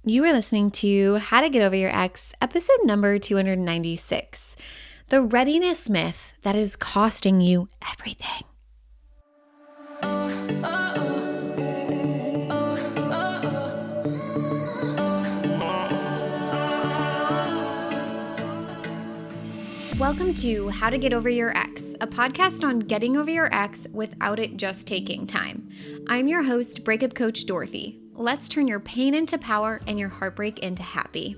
You are listening to How to Get Over Your Ex, episode number 296, the readiness myth that is costing you everything. Welcome to How to Get Over Your Ex, a podcast on getting over your ex without it just taking time. I'm your host, breakup coach Dorothy. Let's turn your pain into power and your heartbreak into happy.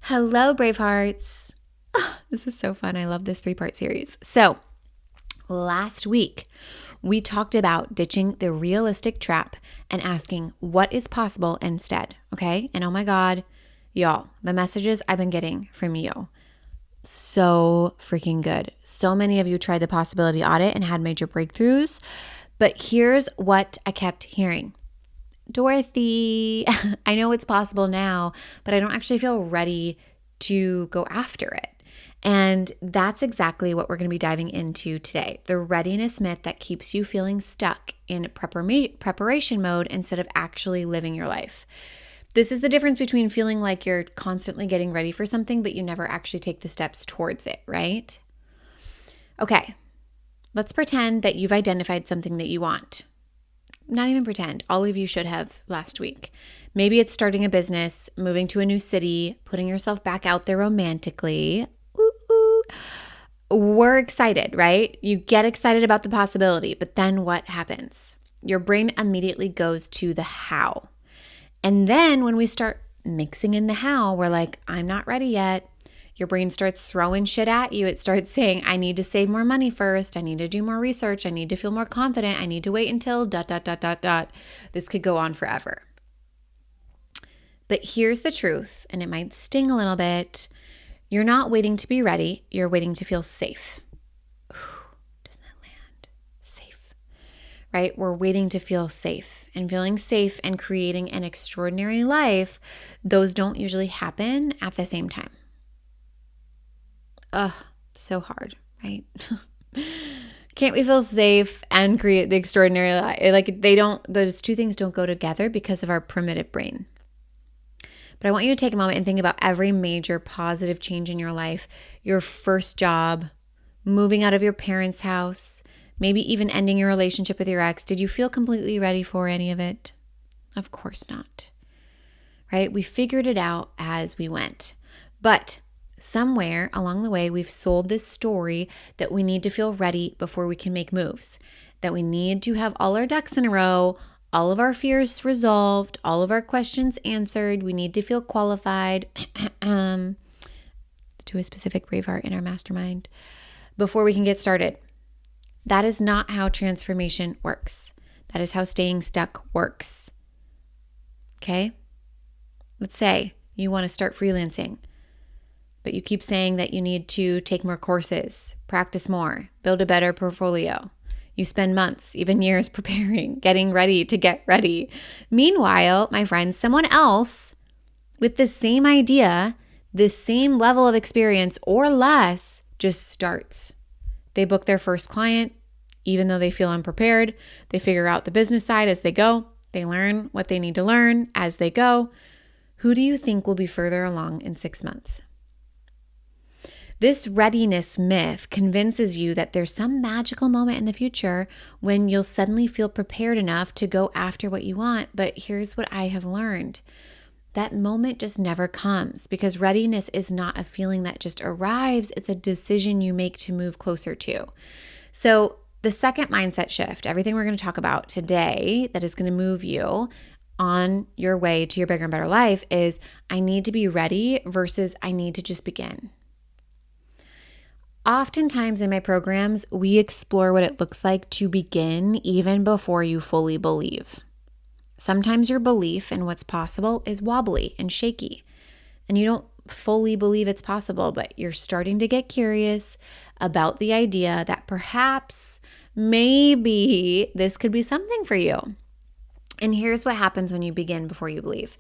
Hello, Bravehearts. Oh, this is so fun. I love this 3-part series. So, last week, we talked about ditching the realistic trap and asking what is possible instead, okay? And oh my God, y'all, the messages I've been getting from you, so freaking good. So many of you tried the possibility audit and had major breakthroughs, but here's what I kept hearing. Dorothy, I know it's possible now, but I don't actually feel ready to go after it. And that's exactly what we're going to be diving into today. The readiness myth that keeps you feeling stuck in preparation mode instead of actually living your life. This is the difference between feeling like you're constantly getting ready for something, but you never actually take the steps towards it, right? Okay, let's pretend that you've identified something that you want. Not even pretend. All of you should have last week. Maybe it's starting a business, moving to a new city, putting yourself back out there romantically. We're excited, right? You get excited about the possibility, but then what happens? Your brain immediately goes to the how. And then when we start mixing in the how, we're like, I'm not ready yet. Your brain starts throwing shit at you. It starts saying, I need to save more money first. I need to do more research. I need to feel more confident. I need to wait until ... This could go on forever. But here's the truth, and it might sting a little bit. You're not waiting to be ready. You're waiting to feel safe. Ooh, doesn't that land? Safe. Right? We're waiting to feel safe, and feeling safe and creating an extraordinary life, those don't usually happen at the same time. Ugh, so hard, right? Can't we feel safe and create the extraordinary life? Like those two things don't go together because of our primitive brain. But I want you to take a moment and think about every major positive change in your life, your first job, moving out of your parents' house, maybe even ending your relationship with your ex. Did you feel completely ready for any of it? Of course not, right? We figured it out as we went. But somewhere along the way, we've sold this story that we need to feel ready before we can make moves, that we need to have all our ducks in a row, all of our fears resolved, all of our questions answered. We need to feel qualified to a specific Braveheart in our mastermind before we can get started. That is not how transformation works. That is how staying stuck works. Okay? Let's say you want to start freelancing, but you keep saying that you need to take more courses, practice more, build a better portfolio. You spend months, even years preparing, getting ready to get ready. Meanwhile, my friends, someone else with the same idea, the same level of experience or less, just starts. They book their first client, even though they feel unprepared. They figure out the business side as they go. They learn what they need to learn as they go. Who do you think will be further along in 6 months? This readiness myth convinces you that there's some magical moment in the future when you'll suddenly feel prepared enough to go after what you want. But here's what I have learned. That moment just never comes because readiness is not a feeling that just arrives. It's a decision you make to move closer to. So the second mindset shift, everything we're going to talk about today that is going to move you on your way to your bigger and better life is I need to be ready versus I need to just begin. Oftentimes in my programs, we explore what it looks like to begin even before you fully believe. Sometimes your belief in what's possible is wobbly and shaky, and you don't fully believe it's possible, but you're starting to get curious about the idea that perhaps, maybe this could be something for you. And here's what happens when you begin before you believe.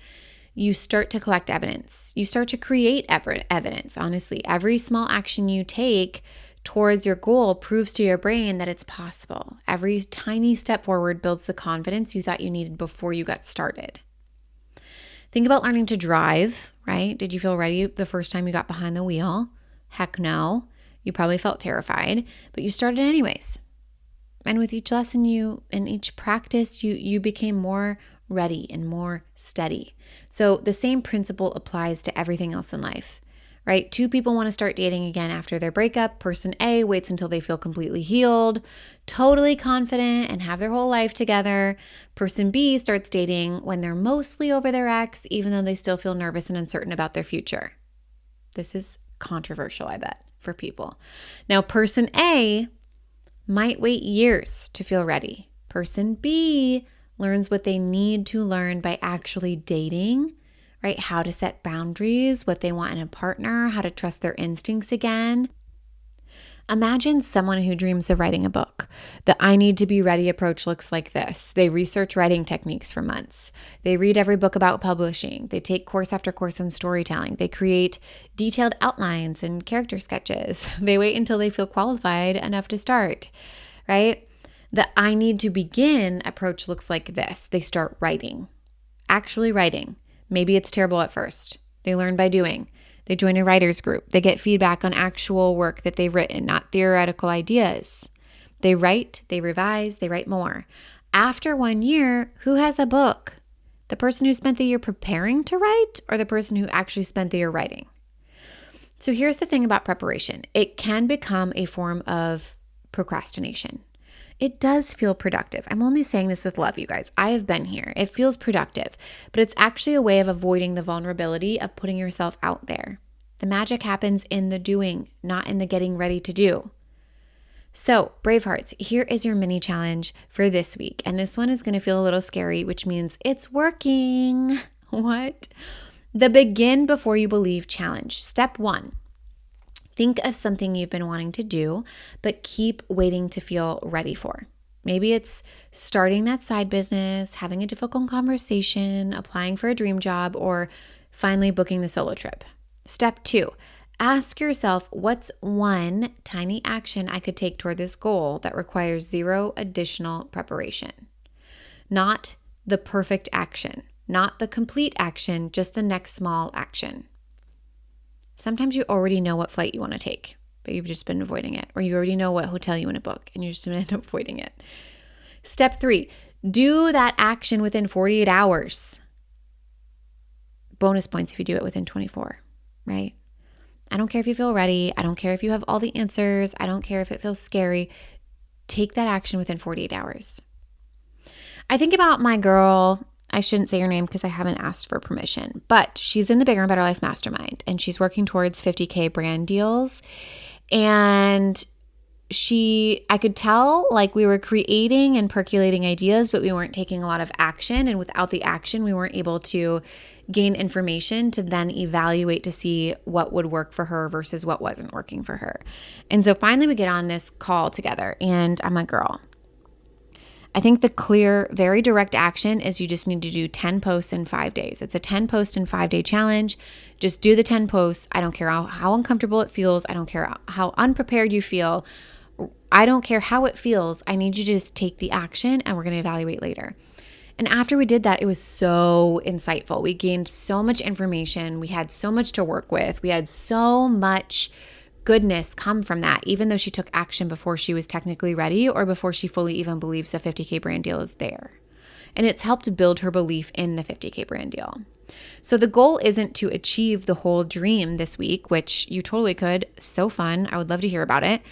You start to collect evidence. You start to create evidence, honestly. Every small action you take towards your goal proves to your brain that it's possible. Every tiny step forward builds the confidence you thought you needed before you got started. Think about learning to drive, right? Did you feel ready the first time you got behind the wheel? Heck no. You probably felt terrified, but you started anyways. And with each lesson and each practice, you became more ready and more steady. So the same principle applies to everything else in life, right? Two people want to start dating again after their breakup. Person A waits until they feel completely healed, totally confident, and have their whole life together. Person B starts dating when they're mostly over their ex, even though they still feel nervous and uncertain about their future. This is controversial, I bet, for people. Now, person A might wait years to feel ready. Person B learns what they need to learn by actually dating, right? How to set boundaries, what they want in a partner, how to trust their instincts again. Imagine someone who dreams of writing a book. The I need to be ready approach looks like this. They research writing techniques for months. They read every book about publishing. They take course after course on storytelling. They create detailed outlines and character sketches. They wait until they feel qualified enough to start, right? The I need to begin approach looks like this. They start writing, actually writing. Maybe it's terrible at first. They learn by doing. They join a writer's group. They get feedback on actual work that they've written, not theoretical ideas. They write, they revise, they write more. After 1 year, who has a book? The person who spent the year preparing to write or the person who actually spent the year writing? So here's the thing about preparation. It can become a form of procrastination. It does feel productive. I'm only saying this with love, you guys. I have been here. It feels productive, but it's actually a way of avoiding the vulnerability of putting yourself out there. The magic happens in the doing, not in the getting ready to do. So, Bravehearts, here is your mini challenge for this week. And this one is going to feel a little scary, which means it's working. What? The begin before you believe challenge. Step 1. Think of something you've been wanting to do, but keep waiting to feel ready for. Maybe it's starting that side business, having a difficult conversation, applying for a dream job, or finally booking the solo trip. Step 2, ask yourself, what's one tiny action I could take toward this goal that requires 0 additional preparation? Not the perfect action, not the complete action, just the next small action. Sometimes you already know what flight you want to take, but you've just been avoiding it. Or you already know what hotel you want to book and you're just going to end up avoiding it. Step 3, do that action within 48 hours. Bonus points if you do it within 24, right? I don't care if you feel ready. I don't care if you have all the answers. I don't care if it feels scary. Take that action within 48 hours. I think about my girl. I shouldn't say her name because I haven't asked for permission, but she's in the Bigger and Better Life Mastermind and she's working towards 50K brand deals. And I could tell like we were creating and percolating ideas, but we weren't taking a lot of action. And without the action, we weren't able to gain information to then evaluate to see what would work for her versus what wasn't working for her. And so finally we get on this call together and I'm like, girl, I think the clear, very direct action is you just need to do 10 posts in 5 days. It's a 10 post in 5 day challenge. Just do the 10 posts. I don't care how uncomfortable it feels. I don't care how unprepared you feel. I don't care how it feels. I need you to just take the action and we're going to evaluate later. And after we did that, it was so insightful. We gained so much information. We had so much to work with. We had so much goodness come from that, even though she took action before she was technically ready or before she fully even believes a 50K brand deal is there. And it's helped build her belief in the 50K brand deal. So the goal isn't to achieve the whole dream this week, which you totally could. So fun. I would love to hear about it.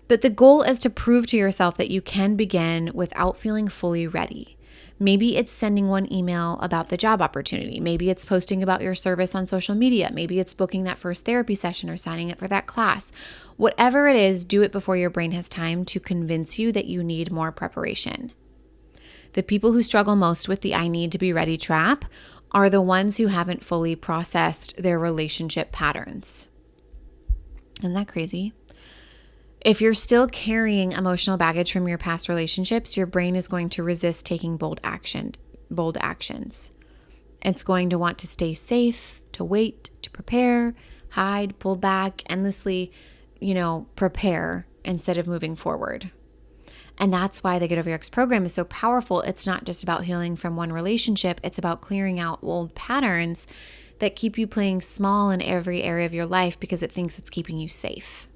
But the goal is to prove to yourself that you can begin without feeling fully ready. Maybe it's sending one email about the job opportunity. Maybe it's posting about your service on social media. Maybe it's booking that first therapy session or signing up for that class. Whatever it is, do it before your brain has time to convince you that you need more preparation. The people who struggle most with the I need to be ready trap are the ones who haven't fully processed their relationship patterns. Isn't that crazy? If you're still carrying emotional baggage from your past relationships, your brain is going to resist taking bold actions. It's going to want to stay safe, to wait, to prepare, hide, pull back, endlessly, prepare instead of moving forward. And that's why the Get Over Your Ex program is so powerful. It's not just about healing from one relationship. It's about clearing out old patterns that keep you playing small in every area of your life because it thinks it's keeping you safe.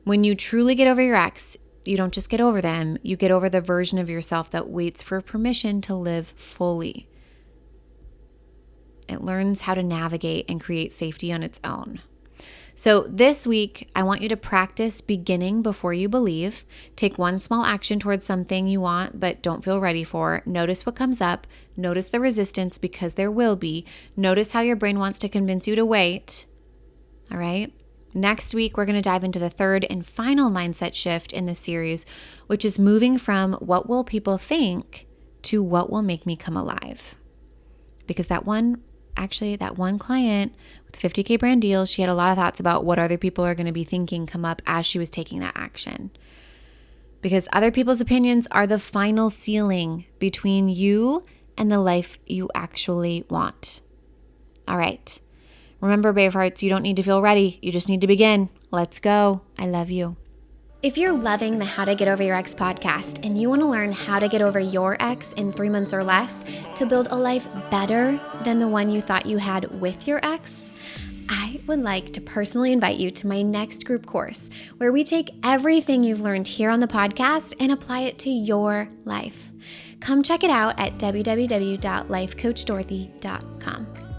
When you truly get over your ex, you don't just get over them. You get over the version of yourself that waits for permission to live fully. It learns how to navigate and create safety on its own. So this week, I want you to practice beginning before you believe. Take one small action towards something you want but don't feel ready for. Notice what comes up. Notice the resistance, because there will be. Notice how your brain wants to convince you to wait. All right? Next week, we're going to dive into the third and final mindset shift in this series, which is moving from what will people think to what will make me come alive. Because that one client with the 50K brand deal, she had a lot of thoughts about what other people are going to be thinking come up as she was taking that action. Because other people's opinions are the final ceiling between you and the life you actually want. All right. Remember, Bravehearts, you don't need to feel ready. You just need to begin. Let's go. I love you. If you're loving the How to Get Over Your Ex podcast and you want to learn how to get over your ex in 3 months or less to build a life better than the one you thought you had with your ex, I would like to personally invite you to my next group course where we take everything you've learned here on the podcast and apply it to your life. Come check it out at www.lifecoachdorothy.com.